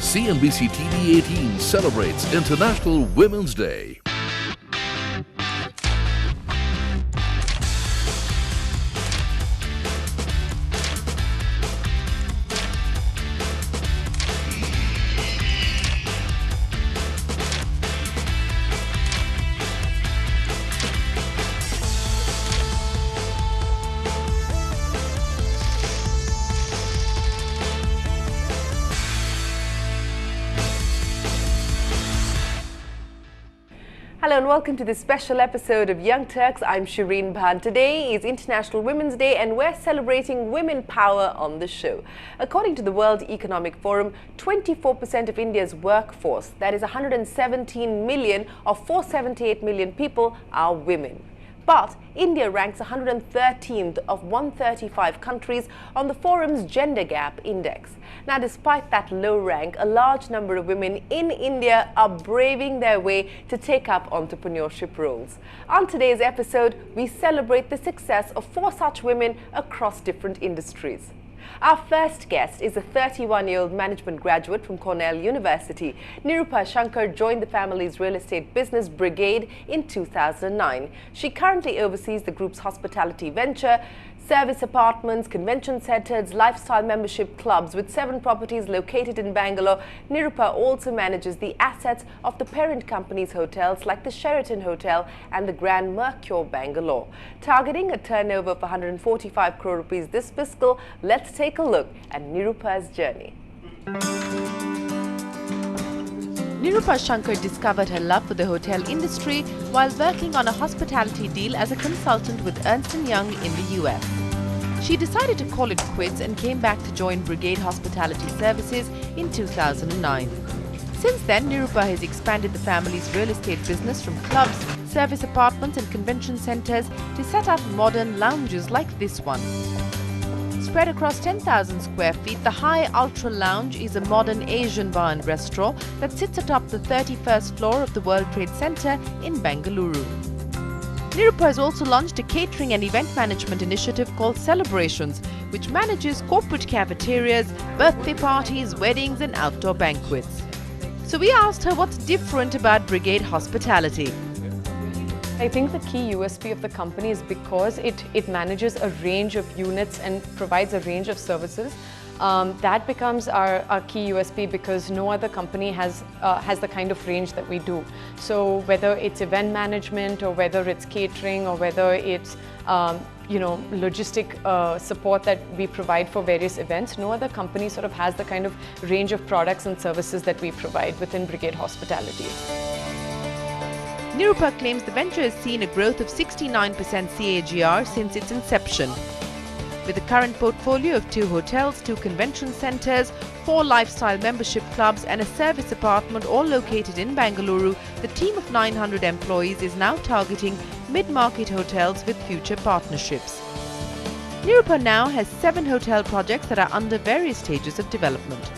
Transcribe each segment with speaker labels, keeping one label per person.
Speaker 1: CNBC TV 18 celebrates International Women's Day.
Speaker 2: Hello and welcome to this special episode of Young Turks. I'm Shireen Bhan. Today is International Women's Day and we're celebrating women power on the show. According to the World Economic Forum, 24% of India's workforce, that is 117 million of 478 million people, are women. But India ranks 113th of 135 countries on the forum's Gender Gap Index. Now, despite that low rank, a large number of women in India are braving their way to take up entrepreneurship roles. On today's episode, we celebrate the success of 4 such women across different industries. Our first guest is a 31-year-old management graduate from Cornell University. Nirupa Shankar joined the family's real estate business Brigade in 2009. She currently oversees the group's hospitality venture, service apartments, convention centers, lifestyle membership clubs with 7 properties located in Bangalore. Nirupa also manages the assets of the parent company's hotels like the Sheraton Hotel and the Grand Mercure Bangalore. Targeting a turnover of 145 crore rupees this fiscal, let's take a look at Nirupa's journey. Nirupa Shankar discovered her love for the hotel industry while working on a hospitality deal as a consultant with Ernst & Young in the US. She decided to call it quits and came back to join Brigade Hospitality Services in 2009. Since then, Nirupa has expanded the family's real estate business from clubs, service apartments and convention centers to set up modern lounges like this one. Spread across 10,000 square feet, the High Ultra Lounge is a modern Asian bar and restaurant that sits atop the 31st floor of the World Trade Center in Bengaluru. Nirupa has also launched a catering and event management initiative called Celebrations, which manages corporate cafeterias, birthday parties, weddings and outdoor banquets. So we asked her what's different about Brigade Hospitality.
Speaker 3: I think the key USP of the company is because it manages a range of units and provides a range of services. That becomes our key USP because no other company has the kind of range that we do. So whether it's event management or whether it's catering or whether it's logistic support that we provide for various events, no other company sort of has the kind of range of products and services that we provide within Brigade Hospitality.
Speaker 2: Nirupa claims the venture has seen a growth of 69% CAGR since its inception. With a current portfolio of 2 hotels, 2 convention centers, 4 lifestyle membership clubs and a service apartment all located in Bengaluru, the team of 900 employees is now targeting mid-market hotels with future partnerships. Nirupa now has 7 hotel projects that are under various stages of development.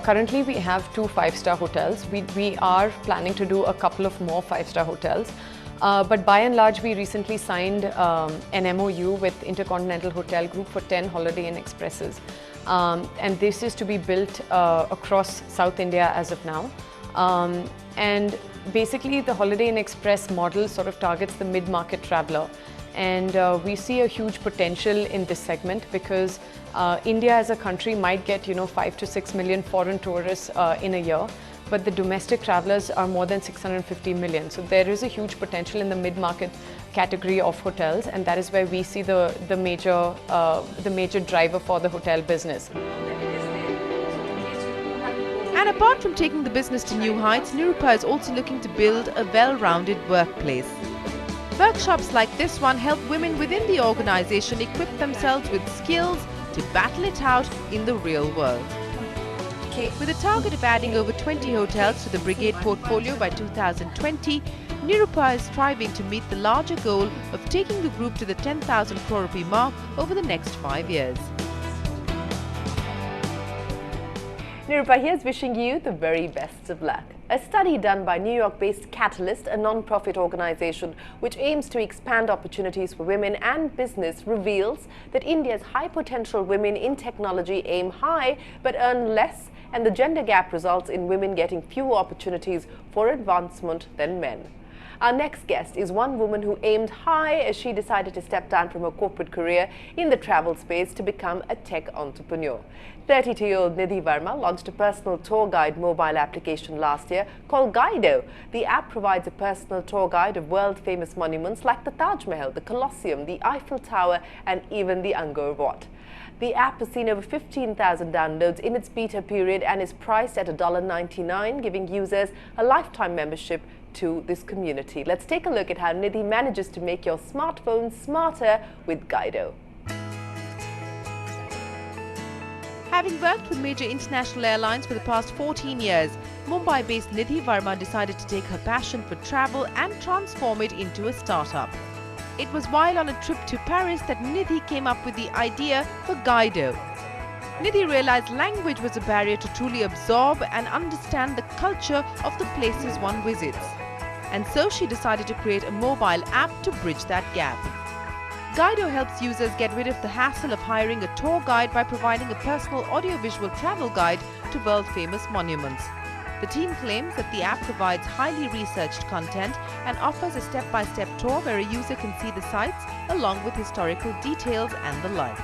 Speaker 3: Currently, we have 2 5-star hotels. We are planning to do a couple of more 5-star hotels. But by and large, we recently signed an MOU with Intercontinental Hotel Group for 10 Holiday Inn Expresses. And this is to be built across South India as of now. And basically, the Holiday Inn Express model sort of targets the mid-market traveler. And we see a huge potential in this segment because India as a country might get 5 to 6 million foreign tourists in a year, but the domestic travelers are more than 650 million. So there is a huge potential in the mid-market category of hotels, and that is where we see the major driver for the hotel business.
Speaker 2: And apart from taking the business to new heights, Nirupa is also looking to build a well-rounded workplace. Workshops like this one help women within the organization equip themselves with skills to battle it out in the real world. With a target of adding over 20 hotels to the Brigade portfolio by 2020, Nirupa is striving to meet the larger goal of taking the group to the 10,000 crore rupee mark over the next 5 years.
Speaker 3: Nirupa, here's wishing you the very best of luck.
Speaker 2: A study done by New York-based Catalyst, a non-profit organization which aims to expand opportunities for women and business, reveals that India's high-potential women in technology aim high but earn less, and the gender gap results in women getting fewer opportunities for advancement than men. Our next guest is one woman who aimed high as she decided to step down from her corporate career in the travel space to become a tech entrepreneur. 32-year-old Nidhi Verma launched a personal tour guide mobile application last year called Guido. The app provides a personal tour guide of world-famous monuments like the Taj Mahal, the Colosseum, the Eiffel Tower and even the Angkor Wat. The app has seen over 15,000 downloads in its beta period and is priced at $1.99, giving users a lifetime membership to this community. Let's take a look at how Nidhi manages to make your smartphone smarter with Guido.
Speaker 4: Having worked with major international airlines for the past 14 years, Mumbai-based Nidhi Verma decided to take her passion for travel and transform it into a startup. It was while on a trip to Paris that Nidhi came up with the idea for Guido. Nidhi realized language was a barrier to truly absorb and understand the culture of the places one visits. And so she decided to create a mobile app to bridge that gap. Guido helps users get rid of the hassle of hiring a tour guide by providing a personal audiovisual travel guide to world-famous monuments. The team claims that the app provides highly researched content and offers a step-by-step tour where a user can see the sites along with historical details and the like.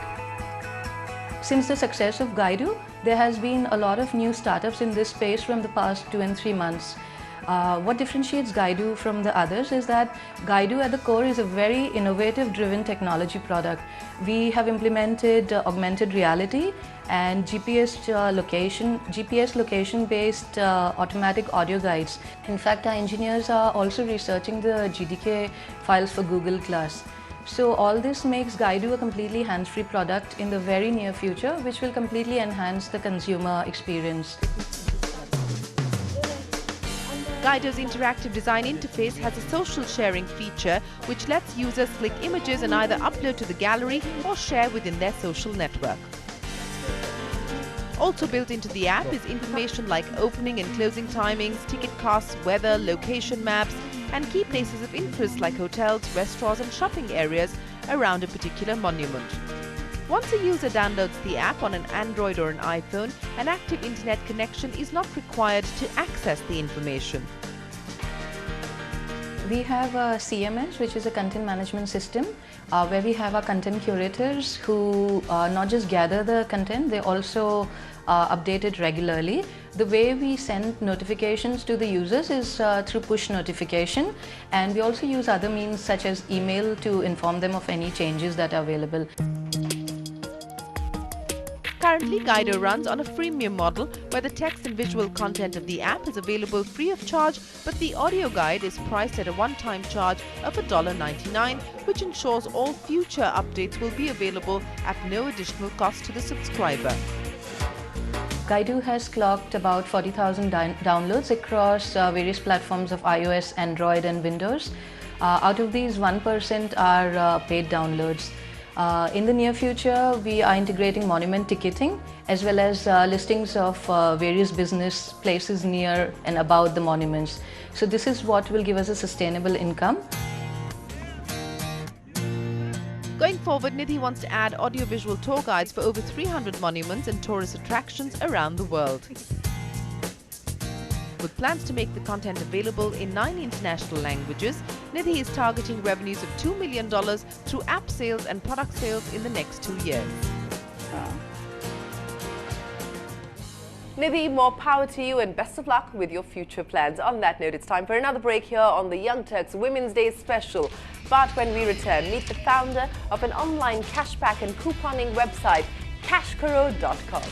Speaker 5: Since the success of Guido, there has been a lot of new startups in this space from the past 2 and 3 months. What differentiates Guido from the others is that Guido at the core is a very innovative driven technology product. We have implemented augmented reality and GPS location based automatic audio guides. In fact, our engineers are also researching the GDK files for Google Glass. So all this makes Guido a completely hands-free product in the very near future, which will completely enhance the consumer experience.
Speaker 4: Guido's interactive design interface has a social sharing feature which lets users click images and either upload to the gallery or share within their social network. Also built into the app is information like opening and closing timings, ticket costs, weather, location maps, and key places of interest like hotels, restaurants and shopping areas around a particular monument. Once a user downloads the app on an Android or an iPhone, an active internet connection is not required to access the information.
Speaker 5: We have a CMS, which is a content management system, where we have our content curators who not just gather the content, they also update it regularly. The way we send notifications to the users is through push notification, and we also use other means such as email to inform them of any changes that are available.
Speaker 4: Currently, Guido runs on a freemium model where the text and visual content of the app is available free of charge, but the audio guide is priced at a one-time charge of $1.99, which ensures all future updates will be available at no additional cost to the subscriber.
Speaker 5: Guido has clocked about 40,000 downloads across various platforms of iOS, Android and Windows. Out of these, 1% are paid downloads. In the near future, we are integrating monument ticketing as well as listings of various business places near and about the monuments. So this is what will give us a sustainable income.
Speaker 4: Going forward, Nidhi wants to add audiovisual tour guides for over 300 monuments and tourist attractions around the world. With plans to make the content available in 9 international languages, Nidhi is targeting revenues of $2 million through app sales and product sales in the next 2 years.
Speaker 2: Nidhi, more power to you and best of luck with your future plans. On that note, it's time for another break here on the Young Turks Women's Day special. But when we return, meet the founder of an online cashback and couponing website, cashkaro.com.